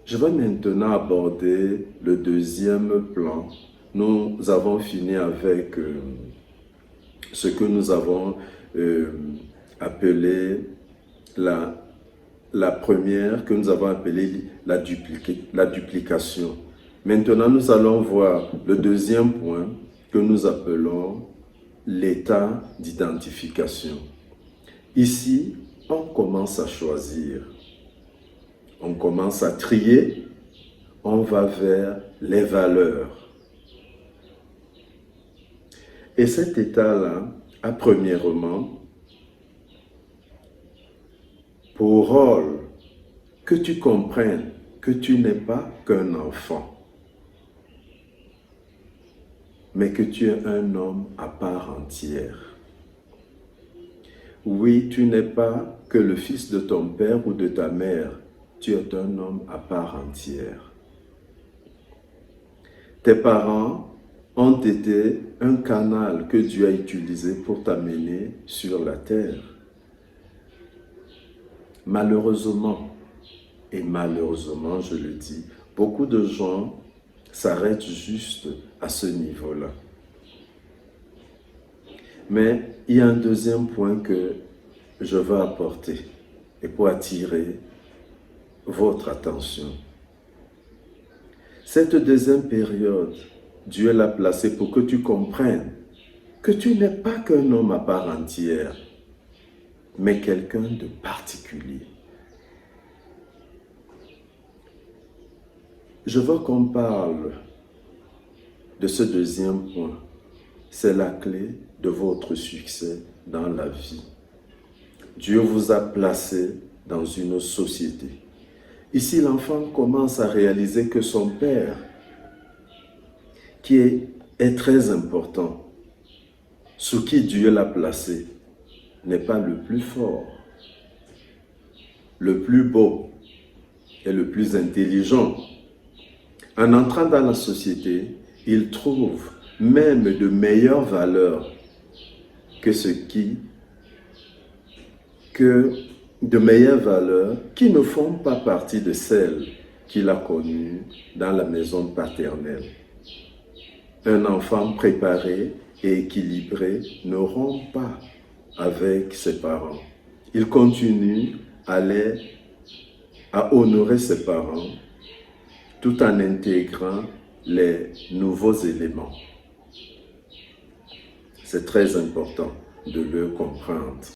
Je vais maintenant aborder le deuxième plan. Nous avons fini avec ce que nous avons appelé la première, que nous avons appelée la duplication. Maintenant, nous allons voir le deuxième point que nous appelons l'état d'identification. Ici, on commence à choisir. On commence à trier, on va vers les valeurs. Et cet état-là a premièrement pour rôle que tu comprennes que tu n'es pas qu'un enfant, mais que tu es un homme à part entière. Oui, tu n'es pas que le fils de ton père ou de ta mère, tu es un homme à part entière. Tes parents ont été un canal que Dieu a utilisé pour t'amener sur la terre. Malheureusement, et malheureusement je le dis, beaucoup de gens s'arrêtent juste à ce niveau-là. Mais il y a un deuxième point que je veux apporter et pour attirer votre attention. Cette deuxième période, Dieu l'a placée pour que tu comprennes que tu n'es pas qu'un homme à part entière, mais quelqu'un de particulier. Je veux qu'on parle de ce deuxième point. C'est la clé de votre succès dans la vie. Dieu vous a placé dans une société. Ici, l'enfant commence à réaliser que son père, qui est très important, sous qui Dieu l'a placé, n'est pas le plus fort, le plus beau et le plus intelligent. En entrant dans la société, il trouve même de meilleures valeurs de meilleures valeurs qui ne font pas partie de celles qu'il a connues dans la maison paternelle. Un enfant préparé et équilibré ne rompt pas avec ses parents. Il continue à honorer ses parents tout en intégrant les nouveaux éléments. C'est très important de le comprendre.